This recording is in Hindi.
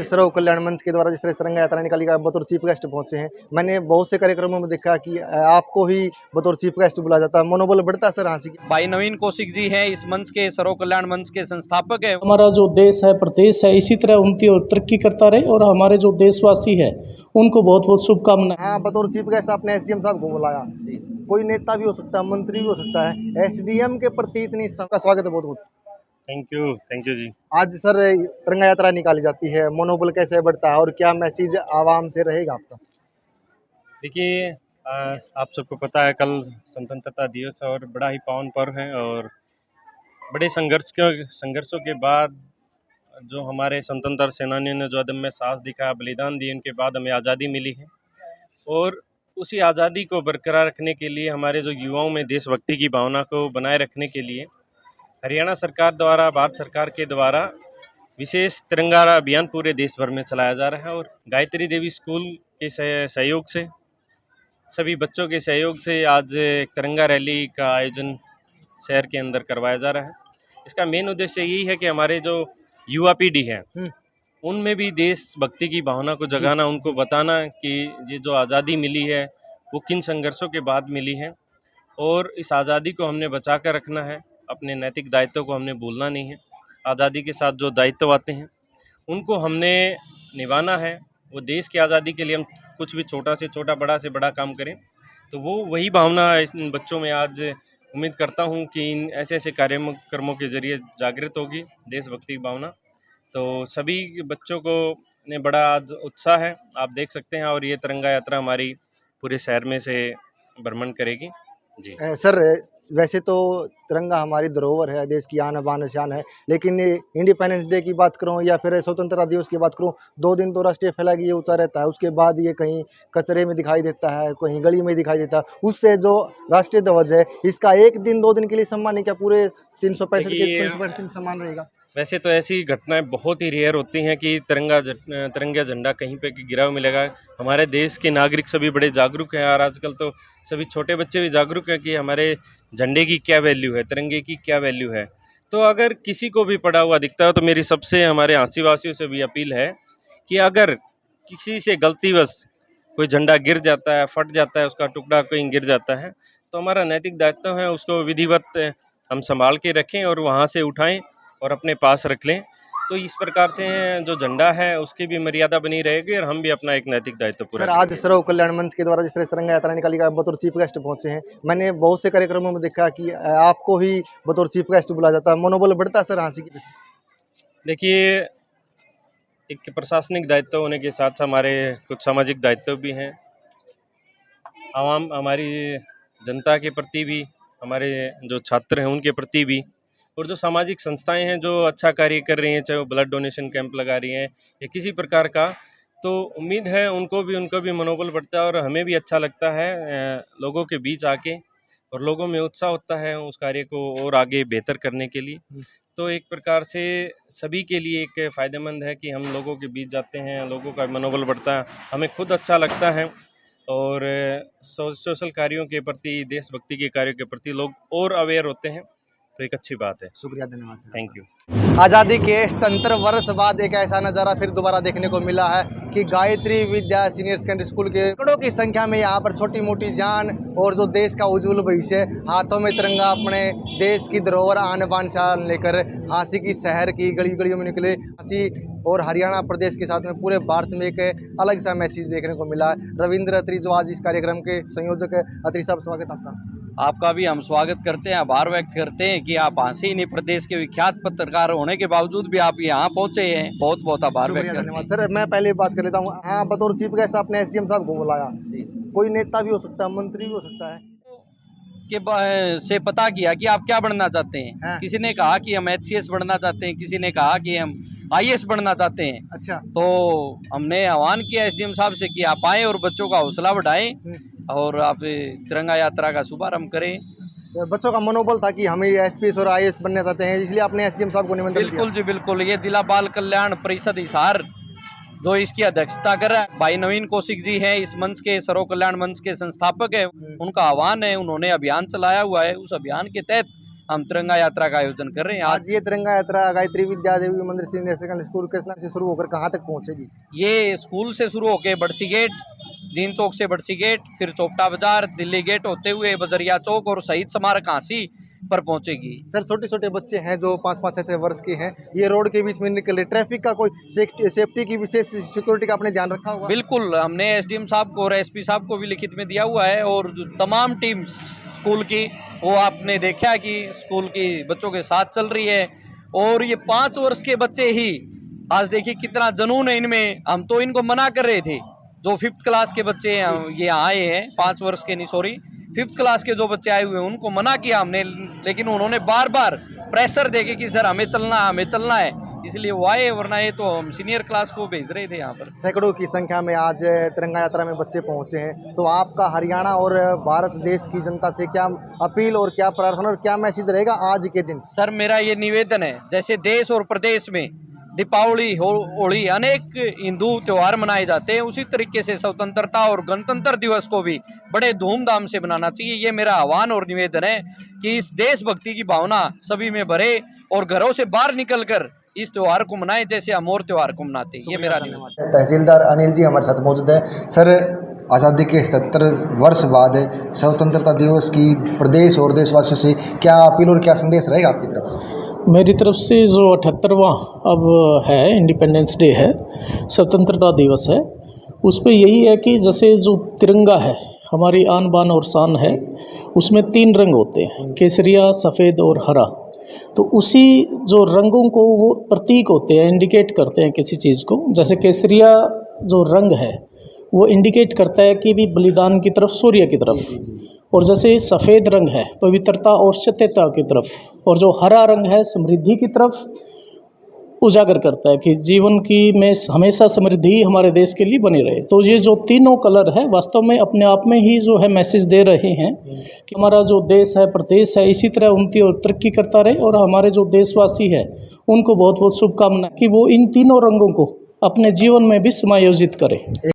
सर्व कल्याण मंच के द्वारा जिस तरह तिरंगा यात्रा निकाली गई, बतौर चीफ गेस्ट पहुंचे हैं। मैंने बहुत से कार्यक्रमों में देखा कि आपको ही बतौर चीफ गेस्ट बुलाया जाता है, मनोबल बढ़ता है सर हासिल। भाई नवीन कौशिक जी हैं, इस मंच के सर्व कल्याण मंच के संस्थापक है। हमारा जो देश है, प्रदेश है, इसी तरह उन्नति और तरक्की करता रहे और हमारे जो देशवासी है उनको बहुत बहुत शुभकामनाएं। हाँ, बतौर चीफ गेस्ट आपने एसडीएम साहब को बुलाया। कोई नेता भी हो सकता है, मंत्री भी हो सकता है, एसडीएम के प्रति इतनी सबका स्वागत है, बहुत बहुत थैंक यू जी। आज सर तिरंगा यात्रा निकाली जाती है, मनोबल कैसे बढ़ता है और क्या मैसेज आवाम से रहेगा आपका? देखिए, आप सबको पता है कल स्वतंत्रता दिवस और बड़ा ही पावन पर्व है और बड़े संघर्षों के बाद जो हमारे स्वतंत्रता सेनानियों ने जो अदम्य साहस दिखाया, बलिदान दिए, उनके बाद हमें आज़ादी मिली है। और उसी आज़ादी को बरकरार रखने के लिए हमारे जो युवाओं में देशभक्ति की भावना को बनाए रखने के लिए हरियाणा सरकार द्वारा, भारत सरकार के द्वारा विशेष तिरंगा अभियान पूरे देश भर में चलाया जा रहा है। और गायत्री देवी स्कूल के सहयोग से, सभी बच्चों के सहयोग से आज एक तिरंगा रैली का आयोजन शहर के अंदर करवाया जा रहा है। इसका मेन उद्देश्य यही है कि हमारे जो युवा पीढ़ी है उनमें भी देशभक्ति की भावना को जगाना, उनको बताना कि ये जो आज़ादी मिली है वो किन संघर्षों के बाद मिली है और इस आज़ादी को हमने बचा कर रखना है। अपने नैतिक दायित्व को हमने भूलना नहीं है। आज़ादी के साथ जो दायित्व आते हैं उनको हमने निभाना है। वो देश की आज़ादी के लिए हम कुछ भी छोटा से छोटा, बड़ा से बड़ा काम करें, तो वो वही भावना इन बच्चों में आज उम्मीद करता हूँ कि इन ऐसे ऐसे कार्यक्रमों के ज़रिए जागृत होगी देशभक्ति की भावना। तो सभी बच्चों को ने बड़ा आज उत्साह है, आप देख सकते हैं। और ये तिरंगा यात्रा हमारी पूरे शहर में से भ्रमण करेगी जी। सर वैसे तो तिरंगा हमारी धरोहर है, देश की आन बान शान है, लेकिन इंडिपेंडेंस डे की बात करूं या फिर स्वतंत्रता दिवस की बात करूं, 2 दिन तो राष्ट्रीय फ्लैग ये ऊंचा रहता है, उसके बाद ये कहीं कचरे में दिखाई देता है, कहीं गली में दिखाई देता है। उससे जो राष्ट्रीय ध्वज है इसका 1 दिन 2 दिन के लिए सम्मान नहीं, क्या पूरे 365 दिन सम्मान रहेगा? वैसे तो ऐसी घटनाएं बहुत ही रेयर होती हैं कि तिरंगा झंडा कहीं पे गिरा हुआ मिलेगा। हमारे देश के नागरिक सभी बड़े जागरूक हैं और आजकल तो सभी छोटे बच्चे भी जागरूक हैं कि हमारे झंडे की क्या वैल्यू है, तिरंगे की क्या वैल्यू है। तो अगर किसी को भी पड़ा हुआ दिखता है तो मेरी सबसे हमारे आसीवासियों से भी अपील है कि अगर किसी से गलतीवश कोई झंडा गिर जाता है, फट जाता है, उसका टुकड़ा कहीं गिर जाता है, तो हमारा नैतिक दायित्व है उसको विधिवत हम संभाल के रखें और वहाँ से उठाएं और अपने पास रख लें। तो इस प्रकार से जो झंडा है उसकी भी मर्यादा बनी रहेगी और हम भी अपना एक नैतिक दायित्व पूरा सर आज सर्व कल्याण मंच के द्वारा जिस तरह तिरंगा यात्रा निकाली गई, बतौर चीफ गेस्ट पहुंचे हैं। मैंने बहुत से कार्यक्रमों में देखा कि आपको ही बतौर चीफ गेस्ट बुलाया जाता है, मनोबल बढ़ता है सर हासिल की? देखिए, एक प्रशासनिक दायित्व होने के साथ हमारे कुछ सामाजिक दायित्व भी हैं। आवाम, हमारी जनता के प्रति भी, हमारे जो छात्र हैं उनके प्रति भी, और जो सामाजिक संस्थाएं हैं जो अच्छा कार्य कर रही हैं, चाहे वो ब्लड डोनेशन कैंप लगा रही हैं या किसी प्रकार का, तो उम्मीद है उनको भी मनोबल बढ़ता है और हमें भी अच्छा लगता है लोगों के बीच आके, और लोगों में उत्साह होता है उस कार्य को और आगे बेहतर करने के लिए। तो एक प्रकार से सभी के लिए एक फ़ायदेमंद है कि हम लोगों के बीच जाते हैं, लोगों का मनोबल बढ़ता है, हमें खुद अच्छा लगता है और सोशल कार्यों के प्रति, देशभक्ति के कार्यों के प्रति लोग और अवेयर होते हैं, तो एक अच्छी बात है। शुक्रिया, धन्यवाद सर। Thank you. आज़ादी के 77 वर्ष बाद एक ऐसा नज़ारा फिर दोबारा देखने को मिला है कि गायत्री विद्या सीनियर सेकेंडरी स्कूल के करोड़ों की संख्या में यहाँ पर छोटी मोटी जान और जो देश का उज्जवल भविष्य, हाथों में तिरंगा, अपने देश की धरोहर आन बान शान लेकर झांसी की शहर की गली गलियों में निकले। झांसी और हरियाणा प्रदेश के साथ में पूरे भारत में एक अलग सा मैसेज देखने को मिला है। रविंद्र अत्री जो आज इस कार्यक्रम के संयोजक है, अत्री साहब स्वागत आपका। आपका भी हम स्वागत करते हैं, आभार व्यक्त करते हैं कि आप झांसी प्रदेश के विख्यात पत्रकार होने के बावजूद भी आप यहाँ पहुँचे हैं। बहुत बहुत आभार व्यक्त करते हैं। सर मैं पहले बात कर लेता हूँ। हाँ, बतौर चीफ गेस्ट आपने एसडीएम साहब को बुलाया। कोई नेता भी हो सकता है, मंत्री भी हो सकता है, के से पता किया कि आप क्या बनना चाहते हैं। हाँ। किसी ने कहा कि हम HCS बनना चाहते हैं, किसी ने कहा कि हम IAS बनना चाहते हैं। अच्छा, तो हमने आह्वान किया SDM साहब से कि आप आएँ और बच्चों का हौसला बढ़ाएं और आप तिरंगा यात्रा का शुभारंभ करें। तो बच्चों का मनोबल था कि हम एसपीएस और IAS बनना चाहते हैं, इसलिए आपने एसडीएम साहब को निमंत्रण दिया। बिल्कुल जी, बिल्कुल। ये जिला बाल कल्याण परिषद हिसार जो इसकी अध्यक्षता कर रहा है, भाई नवीन कौशिक जी हैं, इस मंच के सर्व कल्याण मंच के संस्थापक है। उनका आह्वान है, उन्होंने अभियान चलाया हुआ है। उस अभियान के तहत हम तिरंगा यात्रा का आयोजन कर रहे हैं। आज आज ये तिरंगा यात्रा गायत्री विद्या देवी मंदिर सीनियर सेकेंडरी स्कूल के से शुरू होकर कहाँ तक पहुँचेगी? ये स्कूल से शुरू होके बड़सी गेट, जीन चौक से बड़सी गेट, फिर चौपटा बाजार, दिल्ली गेट होते हुए बजरिया चौक और शहीद स्मारक हांसी पर पहुंचेगी। सर छोटे छोटे बच्चे हैं जो 5-5 वर्ष के हैं, ये रोड के बीच में निकल रहे, ट्रैफिक का कोई सेफ्टी की विशेष सिक्योरिटी का आपने ध्यान रखा होगा? बिल्कुल, हमने एसडीएम साहब को और एसपी साहब को भी लिखित में दिया हुआ है और जो तमाम टीम स्कूल की वो आपने देखा कि स्कूल की बच्चों के साथ चल रही है। और ये 5 वर्ष के बच्चे ही आज देखिए कितना जुनून है इनमें। हम तो इनको मना कर रहे थे, जो 5th क्लास के बच्चे ये आए हैं, 5 वर्ष के नहीं सॉरी 5th क्लास के जो बच्चे आए हुए हैं उनको मना किया हमने, लेकिन उन्होंने बार बार प्रेशर देके कि सर हमें चलना है, इसलिए वो आए, वरना ये तो हम सीनियर क्लास को भेज रहे थे यहाँ पर। सैकड़ों की संख्या में आज तिरंगा यात्रा में बच्चे पहुंचे हैं, तो आपका हरियाणा और भारत देश की जनता से क्या अपील और क्या प्रार्थना और क्या मैसेज रहेगा आज के दिन? सर मेरा ये निवेदन है, जैसे देश और प्रदेश में दीपावली, होली अनेक हिंदू त्यौहार मनाए जाते हैं, उसी तरीके से स्वतंत्रता और गणतंत्र दिवस को भी बड़े धूमधाम से मनाना चाहिए। ये मेरा आह्वान और निवेदन है कि इस देशभक्ति की भावना सभी में भरे और घरों से बाहर निकलकर इस त्यौहार को मनाएं जैसे हम और त्यौहार को मनाते हैं। ये मेरा निवेदन है। तहसीलदार अनिल जी हमारे साथ मौजूद है। सर आज़ादी के 77 वर्ष बाद स्वतंत्रता दिवस की प्रदेश और देशवासियों से क्या अपील और क्या संदेश रहेगा आपकी तरफ से? मेरी तरफ से जो 78वां अब है इंडिपेंडेंस डे है, स्वतंत्रता दिवस है, उस पे यही है कि जैसे जो तिरंगा है हमारी आन बान और शान है, उसमें 3 रंग होते हैं, केसरिया, सफ़ेद और हरा। तो उसी जो रंगों को वो प्रतीक होते हैं, इंडिकेट करते हैं किसी चीज़ को। जैसे केसरिया जो रंग है वो इंडिकेट करता है कि भी बलिदान की तरफ, सूर्य की तरफ, और जैसे सफ़ेद रंग है पवित्रता और सत्यता की तरफ, और जो हरा रंग है समृद्धि की तरफ उजागर करता है कि जीवन की में हमेशा समृद्धि हमारे देश के लिए बनी रहे। तो ये जो तीनों कलर है वास्तव में अपने आप में ही जो है मैसेज दे रहे हैं कि हमारा जो देश है, प्रदेश है, इसी तरह उन्नति और तरक्की करता रहे, और हमारे जो देशवासी है उनको बहुत बहुत शुभकामनाएं कि वो इन तीनों रंगों को अपने जीवन में भी समायोजित करें।